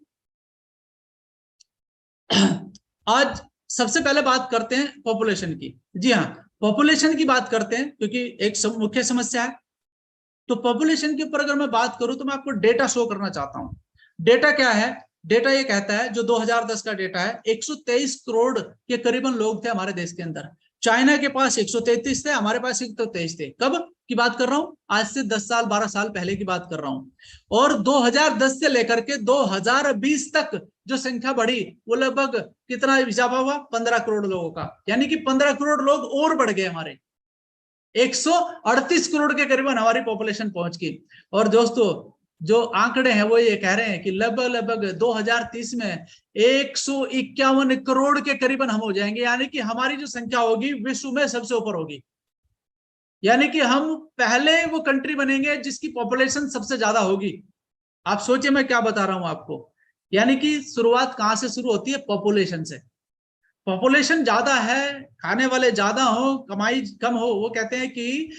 आज सबसे पहले बात करते हैं पॉपुलेशन की। जी हाँ, पॉपुलेशन की बात करते हैं, क्योंकि एक मुख्य समस्या है। तो पॉपुलेशन के ऊपर अगर मैं बात करूं, तो मैं आपको डेटा शो करना चाहता हूं। डेटा क्या है? डेटा ये कहता है, जो 2010 का डेटा है, 123 करोड़ के करीबन लोग थे हमारे देश के अंदर। चाइना के पास 133 थे, हमारे पास 123 थे। कब की बात कर रहा हूं? आज से 10 साल 12 साल पहले की बात कर रहा हूं। और 2010 से लेकर के 2020 तक जो संख्या बढ़ी, वो लगभग कितना इजाफा हुआ? 15 करोड़ लोगों का, यानी कि 15 करोड़ लोग और बढ़ गए। हमारे 138 करोड़ के करीबन हमारी पॉपुलेशन पहुंच गई। और दोस्तों, जो आंकड़े हैं वो ये कह रहे हैं कि लगभग 2030 में 151 करोड़ के करीबन हम हो जाएंगे, यानी कि हमारी जो संख्या होगी विश्व में सबसे ऊपर होगी। यानी कि हम पहले वो कंट्री बनेंगे जिसकी पॉपुलेशन सबसे ज्यादा होगी। आप सोचिए मैं क्या बता रहा हूं आपको। यानी कि शुरुआत कहां से शुरू होती है? पॉपुलेशन से। पॉपुलेशन ज्यादा है, खाने वाले ज्यादा हो, कमाई कम हो, वो कहते हैं कि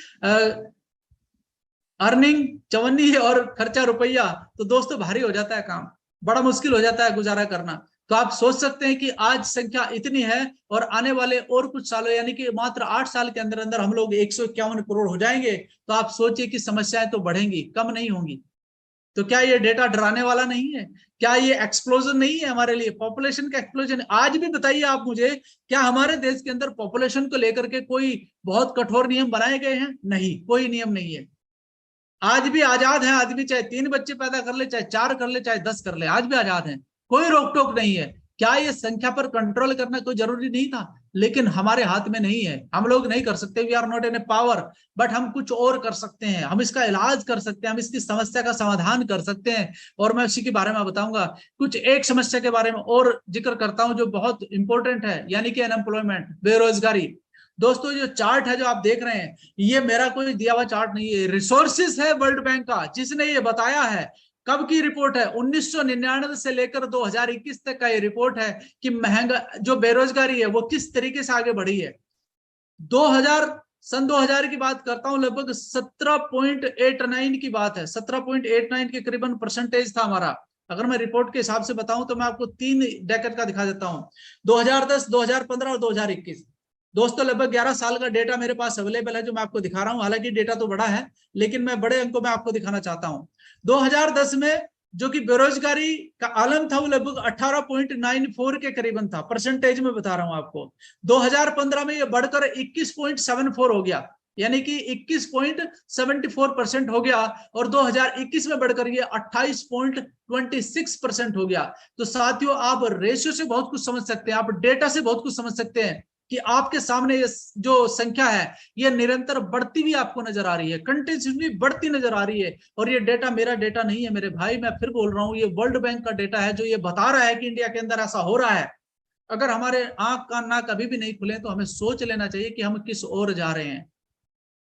अर्निंग चवन्नी और खर्चा रुपया, तो दोस्तों भारी हो जाता है काम, बड़ा मुश्किल हो जाता है गुजारा करना। तो आप सोच सकते हैं कि आज संख्या इतनी है और आने वाले और कुछ सालों, यानी कि मात्र 8 साल के अंदर अंदर हम लोग 151 करोड़ हो जाएंगे। तो आप सोचिए कि समस्याएं तो बढ़ेंगी, कम नहीं होंगी। तो क्या ये डेटा डराने वाला नहीं है? क्या ये एक्सप्लोजन नहीं है हमारे लिए? पॉपुलेशन का एक्सप्लोजन आज भी बताइए आप मुझे, क्या हमारे देश के अंदर पॉपुलेशन को लेकर के कोई बहुत कठोर नियम बनाए गए हैं? नहीं, कोई नियम नहीं है। आज भी आजाद है आदमी, चाहे 3 बच्चे पैदा कर ले, चाहे 4 कर ले, चाहे 10 कर ले, आज भी आजाद है, कोई रोक टोक नहीं है। क्या ये संख्या पर कंट्रोल करना कोई जरूरी नहीं था? लेकिन हमारे हाथ में नहीं है, हम लोग नहीं कर सकते। We are not in a power, but हम कुछ और कर सकते हैं। हम इसका इलाज कर सकते हैं, हम इसकी समस्या का समाधान कर सकते हैं। और मैं उसी के बारे में बताऊंगा। कुछ एक समस्या के बारे में और जिक्र करता हूं जो बहुत इंपॉर्टेंट है, यानी कि अनएम्प्लॉयमेंट, बेरोजगारी। दोस्तों, जो चार्ट है जो आप देख रहे हैं, ये मेरा कोई दिया हुआ चार्ट नहीं है, रिसोर्सेज है वर्ल्ड बैंक का, जिसने ये बताया है। कब की रिपोर्ट है? 1999 से लेकर 2021 तक का ये रिपोर्ट है कि महंगा जो बेरोजगारी है वो किस तरीके से आगे बढ़ी है। 2000 की बात करता हूं, लगभग 17.89 की बात है, 17.89 के करीबन परसेंटेज था हमारा। अगर मैं रिपोर्ट के हिसाब से बताऊं तो मैं आपको 3 डेकेड का दिखा देता हूं, 2010, 2015 और 2021। दोस्तों, लगभग 11 साल का डेटा मेरे पास अवेलेबल है जो मैं आपको दिखा रहा हूं। हालांकि डेटा तो बड़ा है, लेकिन मैं बड़े अंकों में आपको दिखाना चाहता हूं। 2010 में जो कि बेरोजगारी का आलम था, वो लगभग 18.94 के करीबन था, परसेंटेज में बता रहा हूं आपको। 2015 में ये बढ़कर 21.74 हो गया, यानी कि 21.74% हो गया। और 2021 में बढ़कर ये 28.26% हो गया। तो साथियों, आप रेशियो से बहुत कुछ समझ सकते हैं, आप डेटा से बहुत कुछ समझ सकते हैं। कि आपके सामने ये जो संख्या है ये निरंतर बढ़ती हुई आपको नजर आ रही है, कंटिन्यूसली बढ़ती नजर आ रही है। और ये डेटा मेरा डेटा नहीं है मेरे भाई, मैं फिर बोल रहा हूं, ये वर्ल्ड बैंक का डेटा है जो ये बता रहा है कि इंडिया के अंदर ऐसा हो रहा है। अगर हमारे आंख कान नाक कभी भी नहीं खुले तो हमें सोच लेना चाहिए कि हम किस ओर जा रहे हैं,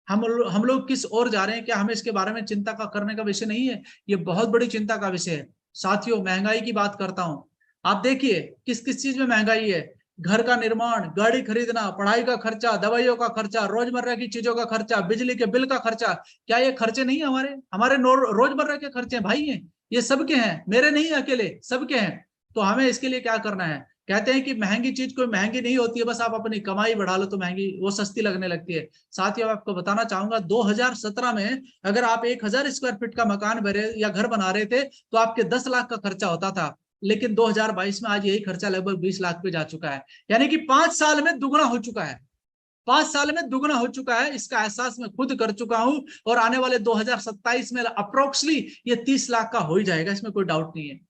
हम लोग किस ओर जा रहे हैं। क्या हमें इसके बारे में चिंता का करने का विषय नहीं है? ये बहुत बड़ी चिंता का विषय है साथियों। महंगाई की बात करता हूं, आप देखिए किस किस चीज में महंगाई है। घर का निर्माण, गाड़ी खरीदना, पढ़ाई का खर्चा, दवाइयों का खर्चा, रोजमर्रा की चीजों का खर्चा, बिजली के बिल का खर्चा। क्या ये खर्चे नहीं है हमारे? हमारे रोजमर्रा के खर्चे भाई हैं, ये सबके हैं, मेरे नहीं अकेले, सबके हैं। तो हमें इसके लिए क्या करना है? कहते हैं कि महंगी चीज कोई महंगी नहीं होती है, बस आप अपनी कमाई बढ़ा लो तो महंगी वो सस्ती लगने लगती है। साथियों मैं आपको बताना चाहूंगा 2017 में अगर आप 1000 स्क्वायर फीट का मकान बने या घर बना रहे थे तो आपके 10 लाख का खर्चा होता था, लेकिन 2022 में आज यही खर्चा लगभग 20 लाख पे जा चुका है। यानी कि 5 साल में दुगना हो चुका है, 5 साल में दुगना हो चुका है। इसका एहसास मैं खुद कर चुका हूं और आने वाले 2027 में अप्रोक्सली ये 30 लाख का हो ही जाएगा, इसमें कोई डाउट नहीं है,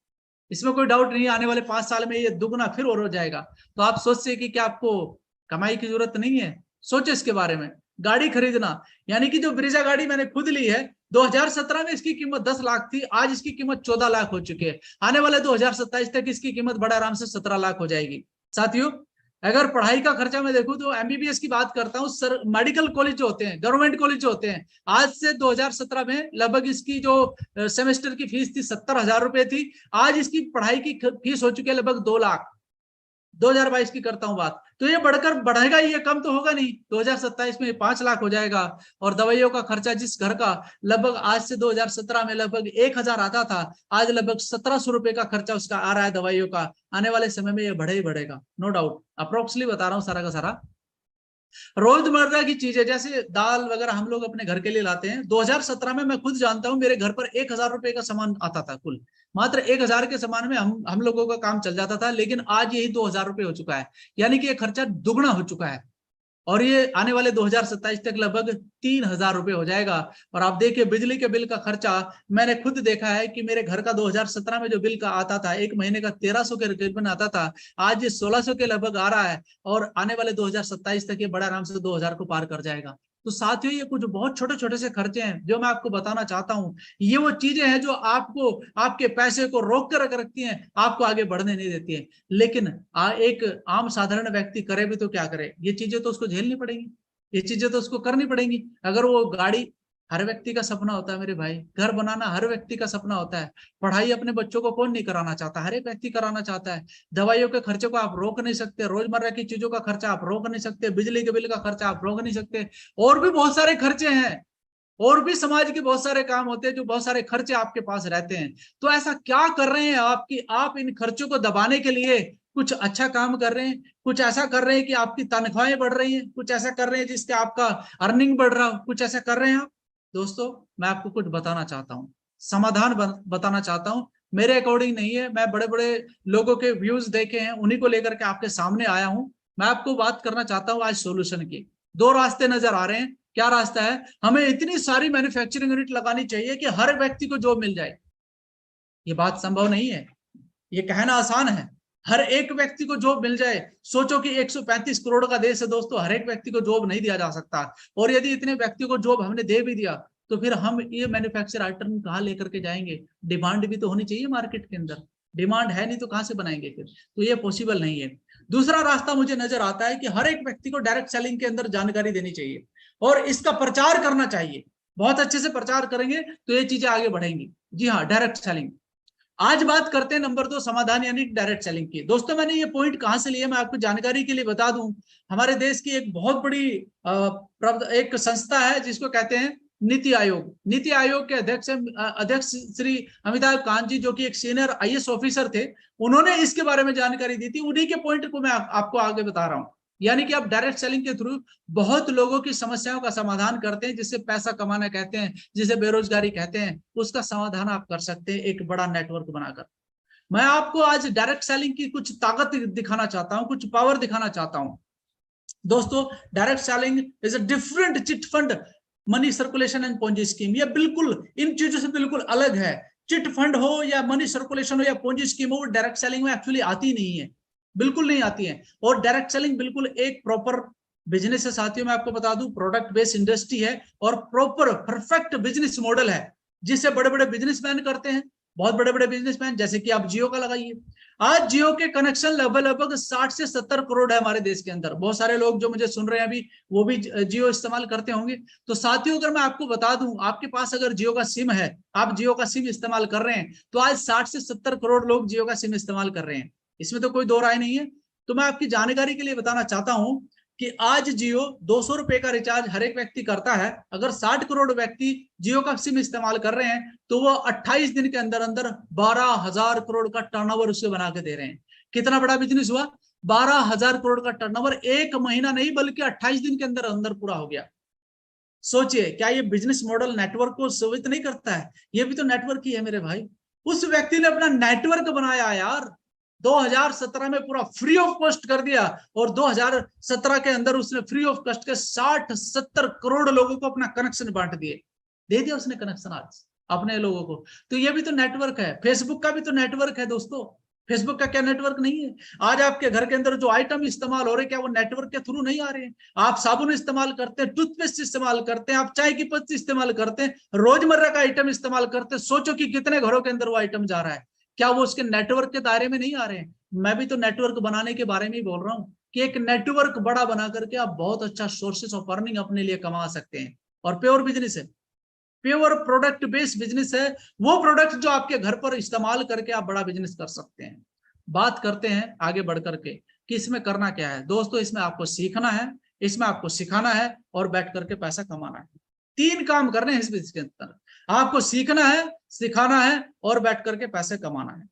इसमें कोई डाउट नहीं है। आने वाले 5 साल में ये दुगना फिर और हो जाएगा। तो आप सोचते कि क्या आपको कमाई की जरूरत नहीं है? सोचे इसके बारे में। गाड़ी खरीदना, यानी कि जो ब्रीजा गाड़ी मैंने खुद ली है 2017 में इसकी कीमत 10 लाख थी, आज इसकी कीमत 14 लाख हो चुकी है। आने वाले 2027 तक इसकी कीमत बड़ा आराम से 17 लाख हो जाएगी। साथियों अगर पढ़ाई का खर्चा मैं देखूं तो एमबीबीएस की बात करता हूं, सर मेडिकल कॉलेज जो होते हैं, गवर्नमेंट कॉलेज जो होते हैं, आज से 2017 में लगभग इसकी जो सेमेस्टर की फीस थी 70,000 रुपए थी, आज इसकी पढ़ाई की फीस हो चुकी है लगभग 2 लाख। 2022 की करता हूं बात, तो ये बढ़कर बढ़ेगा ही, ये कम तो होगा नहीं। 2027 में 5 लाख हो जाएगा। और दवाइयों का खर्चा जिस घर का लगभग आज से 2017 में लगभग 1000 आता था, आज लगभग 1700 रुपए का खर्चा उसका आ रहा है दवाइयों का। आने वाले समय में ये बढ़े ही बढ़ेगा, नो डाउट, अप्रोक्सली बता रहा हूँ सारा का सारा। रोजमर्रा की चीजें जैसे दाल वगैरह हम लोग अपने घर के लिए लाते हैं, 2017 में मैं खुद जानता हूं मेरे घर पर 1000 रुपए का सामान आता था कुल, मात्र 1000 के सामान में हम लोगों का काम चल जाता था। लेकिन आज यही 2000 रुपए हो चुका है, यानी कि ये खर्चा दुगना हो चुका है। और ये आने वाले 2027 तक लगभग 3000 रुपए हो जाएगा। और आप देखिए बिजली के बिल का खर्चा, मैंने खुद देखा है कि मेरे घर का 2017 में जो बिल का आता था, एक महीने का 1300 के करीबन आता था, आज ये 1600 के लगभग आ रहा है। और आने वाले 2027 तक ये बड़ा आराम से 2000 को पार कर जाएगा। तो साथियों ये कुछ बहुत छोटे छोटे से खर्चे हैं जो मैं आपको बताना चाहता हूं। ये वो चीजें हैं जो आपको आपके पैसे को रोक कर रख रखती हैं, आपको आगे बढ़ने नहीं देती है। लेकिन एक आम साधारण व्यक्ति करे भी तो क्या करे, ये चीजें तो उसको झेलनी पड़ेंगी, ये चीजें तो उसको करनी पड़ेंगी। अगर वो गाड़ी, हर व्यक्ति का सपना होता है मेरे भाई, घर बनाना हर व्यक्ति का सपना होता है, पढ़ाई अपने बच्चों को कौन नहीं कराना चाहता, हर एक व्यक्ति कराना चाहता है। दवाइयों के खर्चे को आप रोक नहीं सकते, रोजमर्रा की चीजों का खर्चा आप रोक नहीं सकते, बिजली के बिल का खर्चा आप रोक नहीं सकते, और भी बहुत सारे खर्चे हैं, और भी समाज के बहुत सारे काम होते हैं जो बहुत सारे खर्चे आपके पास रहते हैं। तो ऐसा क्या कर रहे हैं आपकी, आप इन खर्चों को दबाने के लिए कुछ अच्छा काम कर रहे हैं, कुछ ऐसा कर रहे हैं कि आपकी तनख्वाहें बढ़ रही हैं, कुछ ऐसा कर रहे हैं जिससे आपका अर्निंग बढ़ रहा हो, कुछ ऐसा कर रहे हैं आप? दोस्तों मैं आपको कुछ बताना चाहता हूँ, समाधान बताना चाहता हूँ। मेरे अकॉर्डिंग नहीं है, मैं बड़े बड़े लोगों के व्यूज देखे हैं, उन्हीं को लेकर के आपके सामने आया हूं। मैं आपको बात करना चाहता हूँ आज सोल्यूशन की। 2 रास्ते नजर आ रहे हैं। क्या रास्ता है? हमें इतनी सारी मैन्युफैक्चरिंग यूनिट लगानी चाहिए कि हर व्यक्ति को जॉब मिल जाए। ये बात संभव नहीं है, ये कहना आसान है, हर एक व्यक्ति को जॉब मिल जाए। सोचो कि 135 करोड़ का देश है दोस्तों, हर एक व्यक्ति को जॉब नहीं दिया जा सकता। और यदि इतने व्यक्ति को जॉब हमने दे भी दिया तो फिर हम ये मैन्युफैक्चर आइटम कहाँ लेकर के जाएंगे? डिमांड भी तो होनी चाहिए मार्केट के अंदर, डिमांड है नहीं तो कहां से बनाएंगे फिर? तो ये पॉसिबल नहीं है। दूसरा रास्ता मुझे नजर आता है कि हर एक व्यक्ति को डायरेक्ट सेलिंग के अंदर जानकारी देनी चाहिए और इसका प्रचार करना चाहिए। बहुत अच्छे से प्रचार करेंगे तो ये चीजें आगे बढ़ेंगी। जी हाँ, डायरेक्ट सेलिंग। आज बात करते हैं नंबर 2 समाधान यानी डायरेक्ट सेलिंग की। दोस्तों मैंने ये पॉइंट कहां से लिया मैं आपको जानकारी के लिए बता दूं। हमारे देश की एक बहुत बड़ी एक संस्था है जिसको कहते हैं नीति आयोग। नीति आयोग के अध्यक्ष श्री अमिताभ कांत जी, जो कि एक सीनियर आईएएस ऑफिसर थे, उन्होंने इसके बारे में जानकारी दी थी। उन्हीं के पॉइंट को मैं आपको आगे बता रहा हूं। यानी कि आप डायरेक्ट सेलिंग के थ्रू बहुत लोगों की समस्याओं का समाधान करते हैं, जिससे पैसा कमाना कहते हैं, जिसे बेरोजगारी कहते हैं, उसका समाधान आप कर सकते हैं एक बड़ा नेटवर्क बनाकर। मैं आपको आज डायरेक्ट सेलिंग की कुछ ताकत दिखाना चाहता हूं, कुछ पावर दिखाना चाहता हूं। दोस्तों direct selling is a different chit fund money circulation and Ponzi scheme. ये बिल्कुल इन चीजों से बिल्कुल अलग है। चिट फंड हो या मनी सर्कुलेशन हो या पोंजी स्कीम हो, डायरेक्ट सेलिंग में एक्चुअली आती नहीं है। बिल्कुल नहीं आती है। और डायरेक्ट सेलिंग बिल्कुल एक प्रॉपर बिजनेस है साथियों, मैं आपको बता दूं, प्रोडक्ट बेस्ड इंडस्ट्री है और प्रॉपर परफेक्ट बिजनेस मॉडल है जिसे बड़े बड़े बिजनेसमैन करते हैं, बहुत बड़े बड़े बिजनेसमैन, जैसे कि आप जियो का लगाइए। आज जियो के कनेक्शन लगभग 60 से 70 करोड़ है हमारे देश के अंदर। बहुत सारे लोग जो मुझे सुन रहे हैं अभी वो भी जियो इस्तेमाल करते होंगे। तो साथियों अगर मैं आपको बता दूं, आपके पास अगर जियो का सिम है, आप जियो का सिम इस्तेमाल कर रहे हैं, तो आज 60 से 70 करोड़ लोग जियो का सिम इस्तेमाल कर रहे हैं, इसमें तो कोई दो राय नहीं है। तो मैं आपकी जानकारी के लिए बताना चाहता हूं कि आज जियो 200 रुपए का रिचार्ज हर एक व्यक्ति करता है। अगर 60 करोड़ व्यक्ति जियो का सिम इस्तेमाल कर रहे हैं तो वो 28 दिन के अंदर अंदर 12,000 करोड़ का टर्नओवर उससे बना के दे रहे हैं। कितना बड़ा बिजनेस हुआ, 12,000 करोड़ का टर्नओवर एक महीना नहीं बल्कि 28 दिन के अंदर अंदर पूरा हो गया। सोचिए, क्या ये बिजनेस मॉडल नेटवर्क को सुविधा नहीं करता है? ये भी तो नेटवर्क ही है मेरे भाई। उस व्यक्ति ने अपना नेटवर्क बनाया यार, 2017 में पूरा फ्री ऑफ कॉस्ट कर दिया और 2017 के अंदर उसने फ्री ऑफ कॉस्ट के 60-70 करोड़ लोगों को अपना कनेक्शन बांट दिए, दे दिया उसने कनेक्शन आज अपने लोगों को। तो ये भी तो नेटवर्क है। फेसबुक का भी तो नेटवर्क है दोस्तों, फेसबुक का क्या नेटवर्क नहीं है? आज आपके घर के अंदर जो आइटम इस्तेमाल हो रहे हैं, क्या वो नेटवर्क के थ्रू नहीं आ रहे हैं? आप साबुन इस्तेमाल करते हैं, टूथपेस्ट इस्तेमाल करते हैं, आप चाय की पत्ती इस्तेमाल करते हैं, रोजमर्रा का आइटम इस्तेमाल करते हैं। सोचो कि कितने घरों के अंदर वो आइटम जा रहा है, क्या वो उसके नेटवर्क के दायरे में नहीं आ रहे हैं? मैं भी तो नेटवर्क बनाने के बारे में ही बोल रहा हूँ कि एक नेटवर्क बड़ा बना करके आप बहुत अच्छा सोर्सेस ऑफ अर्निंग अपने लिए कमा सकते हैं। और प्योर बिजनेस है, प्योर प्रोडक्ट बेस्ड बिजनेस है, वो प्रोडक्ट जो आपके घर पर इस्तेमाल करके आप बड़ा बिजनेस कर सकते हैं। बात करते हैं आगे बढ़ करके कि इसमें करना क्या है दोस्तों। इसमें आपको सीखना है, इसमें आपको सिखाना है और बैठ करके पैसा कमाना है। 3 काम करने हैं इस बिजनेस के अंदर, आपको सीखना है, सिखाना है और बैठ करके पैसे कमाना है।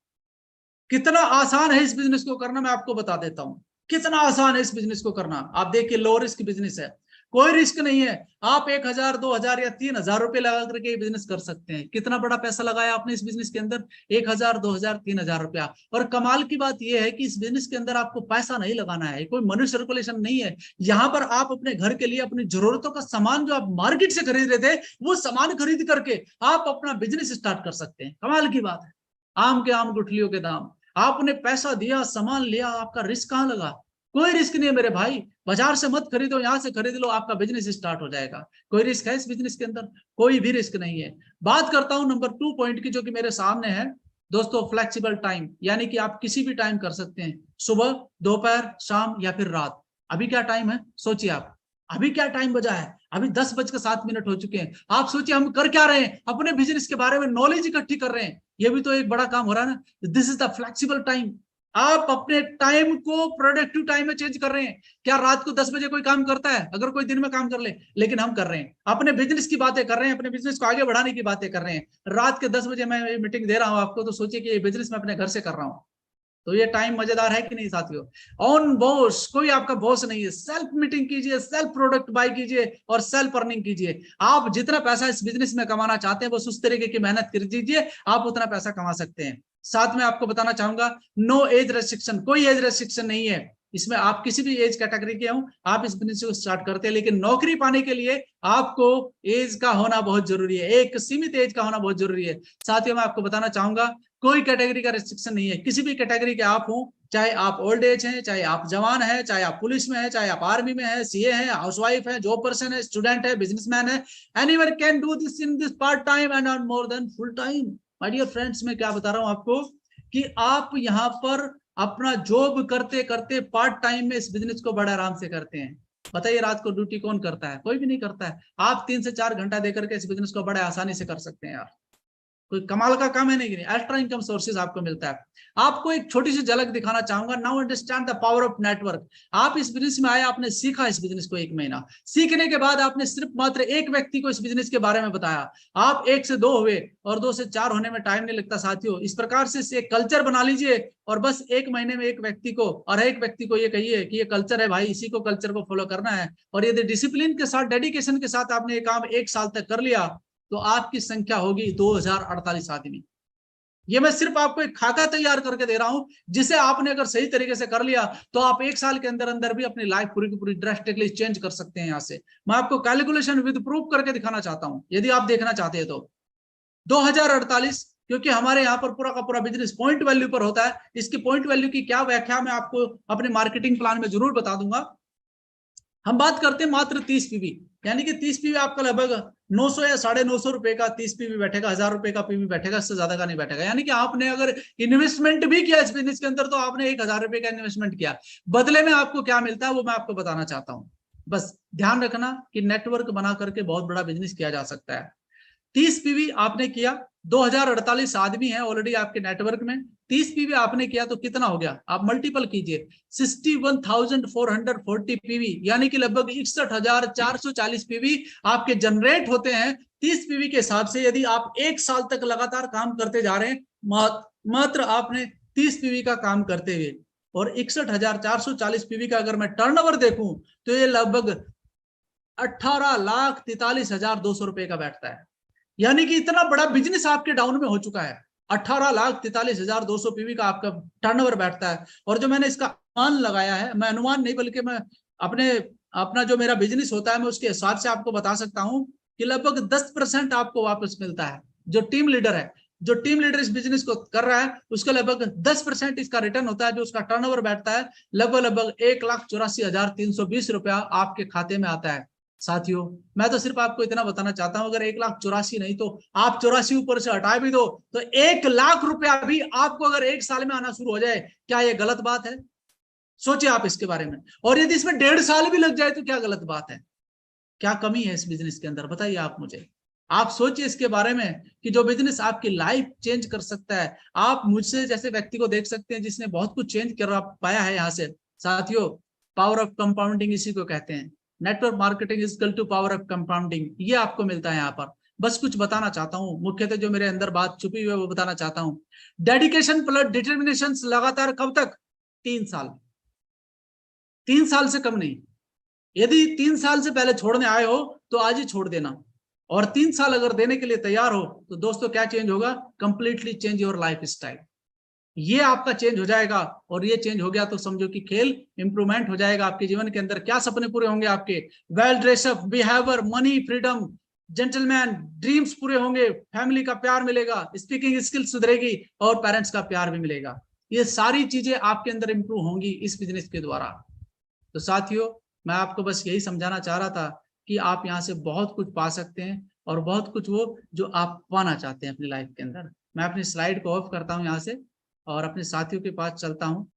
कितना आसान है इस बिजनेस को करना, मैं आपको बता देता हूं कितना आसान है इस बिजनेस को करना। आप देखिए, लो रिस्क बिजनेस है, कोई रिस्क नहीं है। आप 1,000, 2,000 या 3,000 रुपए लगा करके बिजनेस कर सकते हैं। कितना बड़ा पैसा लगाया आपने इस बिजनेस के अंदर, 1,000, 2,000, 3,000 रुपया। और कमाल की बात यह है कि इस बिजनेस के अंदर आपको पैसा नहीं लगाना है, कोई मनी सर्कुलेशन नहीं है। यहाँ पर आप अपने घर के लिए अपनी जरूरतों का सामान जो आप मार्केट से खरीद रहे थे, वो सामान खरीद करके आप अपना बिजनेस स्टार्ट कर सकते हैं। कमाल की बात है, आम के आम गुठलियों के दाम। आपने पैसा दिया, सामान लिया, आपका रिस्क कहां लगा? कोई रिस्क नहीं है मेरे भाई। बाजार से मत खरीदो, यहां से खरीद लो, आपका बिजनेस स्टार्ट हो जाएगा। कोई रिस्क है इस बिजनेस के अंदर? कोई भी रिस्क नहीं है। बात करता हूं नंबर 2 पॉइंट की, जो कि मेरे सामने है दोस्तों, फ्लेक्सिबल टाइम, यानी कि आप किसी भी टाइम कर सकते हैं, सुबह, दोपहर, शाम या फिर रात। अभी क्या टाइम है सोचिए आप, अभी क्या टाइम बजा है? अभी 10:07 हो चुके हैं। आप सोचिए हम कर क्या रहे हैं, अपने बिजनेस के बारे में नॉलेज इकट्ठी कर रहे हैं। ये भी तो एक बड़ा काम हो रहा है ना। This is the flexible time. आप अपने टाइम को प्रोडक्टिव टाइम में चेंज कर रहे हैं। क्या रात को 10 बजे कोई काम करता है? अगर कोई दिन में काम कर ले, लेकिन हम कर रहे हैं, अपने बिजनेस की बातें कर रहे हैं, अपने बिजनेस को आगे बढ़ाने की बातें कर रहे हैं। रात के 10 बजे मैं मीटिंग दे रहा हूं आपको, तो सोचिए कि ये बिजनेस मैं अपने घर से कर रहा हूं। तो ये टाइम मजेदार है कि नहीं साथियों? ऑन बॉस, कोई आपका बॉस नहीं है। सेल्फ मीटिंग कीजिए, सेल्फ प्रोडक्ट बाय कीजिए और सेल्फ अर्निंग कीजिए। आप जितना पैसा इस बिजनेस में कमाना चाहते हैं, बस उस तरीके की मेहनत कर दीजिए, आप उतना पैसा कमा सकते हैं। साथ में आपको बताना चाहूंगा, नो एज रेस्ट्रिक्शन, कोई एज रेस्ट्रिक्शन नहीं है इसमें। आप किसी भी एज कैटेगरी के हो, आप इस बिजनेस को स्टार्ट करते हैं। लेकिन नौकरी पाने के लिए आपको एज का होना बहुत जरूरी है, एक सीमित एज का होना बहुत जरूरी है। साथियों मैं आपको बताना चाहूंगा, कोई कैटेगरी का रिस्ट्रिक्शन नहीं है। किसी भी कैटेगरी के आप हो, चाहे आप ओल्ड एज हैं, चाहे आप जवान हैं, चाहे आप पुलिस में हैं, चाहे आप आर्मी में हैं, सीए हैं, हाउसवाइफ है, जॉब पर्सन है, स्टूडेंट है, बिजनेसमैन है, anyone can do this in this part time and earn more than full time. My dear friends, मैं क्या बता रहा हूं आपको कि आप यहाँ पर अपना जॉब करते करते पार्ट टाइम में इस बिजनेस को बड़े आराम से करते हैं। बताइए, रात को ड्यूटी कौन करता है? कोई भी नहीं करता है। आप 3 से 4 घंटा देकर के इस बिजनेस को बड़े आसानी से कर सकते हैं यार। कोई कमाल का काम है नहीं, एक्स्ट्रा इनकम सोर्सेज आपको मिलता है। आपको एक छोटी सी झलक दिखाना चाहूंगा। Now understand the power of network. आप इस बिजनेस में आए, आपने सीखा इस बिजनेस को 1 महीना, सीखने के बाद आपने सिर्फ मात्र एक व्यक्ति को इस बिजनेस के बारे में बताया। आप 1 से 2 हुए और 2 से 4 होने में टाइम नहीं लगता साथियों। इस प्रकार से एक कल्चर बना लीजिए और बस 1 महीने में एक व्यक्ति को, और एक व्यक्ति को ये कहिए कि ये कल्चर है भाई, इसी को कल्चर को फॉलो करना है। और यदि डिसिप्लिन के साथ, डेडिकेशन के साथ आपने ये काम 1 साल तक कर लिया, तो आपकी संख्या होगी 2048 आदमी। ये मैं सिर्फ आपको एक खाका तैयार करके दे रहा हूं, जिसे आपने अगर सही तरीके से कर लिया तो आप 1 साल के अंदर अंदर भी अपनी लाइफ पूरी की पूरी ड्रास्टिकली चेंज कर सकते हैं। यहां से मैं आपको कैलकुलेशन विद प्रूफ करके दिखाना चाहता हूं, यदि आप देखना चाहते हैं तो। 2048 क्योंकि हमारे यहाँ पर पूरा का पूरा बिजनेस पॉइंट वैल्यू पर होता है। इसकी पॉइंट वैल्यू की क्या व्याख्या मैं आपको अपने मार्केटिंग प्लान में जरूर बता दूंगा। हम बात करते हैं मात्र 30 पीवी, यानी कि 30 पीवी आपका लगभग 900 या 950 रुपए का 30 पीवी बैठेगा, 1000 रुपए का पीवी बैठेगा, इससे ज्यादा का नहीं बैठेगा। यानी कि आपने अगर इन्वेस्टमेंट भी किया इस बिजनेस के अंदर तो आपने 1000 रुपए का इन्वेस्टमेंट किया, बदले में आपको क्या मिलता है वो मैं आपको बताना चाहता हूं। बस ध्यान रखना कि नेटवर्क बना करके बहुत बड़ा बिजनेस किया जा सकता है। 30 पीवी आपने किया, 2048 आदमी है ऑलरेडी आपके नेटवर्क में। 30 पीवी आपने किया तो कितना हो गया, आप मल्टीपल कीजिए, 61,440 पीवी, यानी कि लगभग 61,440 पीवी आपके जनरेट होते हैं 30 पीवी के हिसाब से। यदि आप एक साल तक लगातार काम करते जा रहे हैं, मात्र आपने 30 पीवी का काम करते हुए, और 61,440 पीवी का अगर मैं टर्नओवर देखूं तो ये लगभग 18,43,200 रुपए का बैठता है। यानी कि इतना बड़ा बिजनेस आपके डाउन में हो चुका है। 18,43,200 पीवी का आपका टर्नओवर बैठता है। और जो मैंने इसका अनुमान लगाया है, मैं अनुमान नहीं बल्कि मैं अपना जो मेरा बिजनेस होता है मैं उसके हिसाब से आपको बता सकता हूं कि लगभग 10% आपको वापस मिलता है। जो टीम लीडर है, जो टीम लीडर इस बिजनेस को कर रहा है, उसका लगभग 10% इसका रिटर्न होता है। जो उसका टर्नओवर बैठता है लगभग 1,84,320 रुपया आपके खाते में आता है। साथियों, मैं तो सिर्फ आपको इतना बताना चाहता हूं, अगर 1,84,000 नहीं तो आप 84 ऊपर से हटा भी दो तो 1,00,000 रुपया भी आपको अगर एक साल में आना शुरू हो जाए, क्या ये गलत बात है? सोचिए आप इसके बारे में। और यदि इसमें 1.5 साल भी लग जाए तो क्या गलत बात है? क्या कमी है इस बिजनेस के अंदर, बताइए आप मुझे। आप सोचिए इसके बारे में कि जो बिजनेस आपकी लाइफ चेंज कर सकता है। आप मुझसे जैसे व्यक्ति को देख सकते हैं जिसने बहुत कुछ चेंज कर पाया है यहाँ से। साथियों, पावर ऑफ कंपाउंडिंग इसी को कहते हैं। Network marketing is equal to power of compounding, ये आपको मिलता है यहाँ पर। बस कुछ बताना चाहता हूँ, मुख्यतः जो मेरे अंदर बात छुपी हुई है वो बताना चाहता हूँ। डेडिकेशन प्लस डिटर्मिनेशन लगातार कब तक? 3 साल, 3 साल से कम नहीं। यदि 3 साल से पहले छोड़ने आए हो तो आज ही छोड़ देना, और 3 साल अगर देने के लिए तैयार हो तो दोस्तों क्या चेंज होगा? Completely change your life style. ये आपका चेंज हो जाएगा, और ये चेंज हो गया तो समझो कि खेल इंप्रूवमेंट हो जाएगा आपके जीवन के अंदर। क्या सपने पूरे होंगे आपके? Well dress up, behaviour, money, freedom, gentleman, dreams पूरे होंगे, फैमिली का प्यार मिलेगा, स्पीकिंग स्किल सुधरेगी, और पेरेंट्स का प्यार भी मिलेगा। ये सारी चीजें आपके अंदर इंप्रूव होंगी इस बिजनेस के द्वारा। तो साथियों, मैं आपको बस यही समझाना चाह रहा था कि आप यहाँ से बहुत कुछ पा सकते हैं, और बहुत कुछ वो जो आप पाना चाहते हैं अपनी लाइफ के अंदर। मैं अपनी स्लाइड को ऑफ करता हूँ यहाँ से और अपने साथियों के पास चलता हूँ।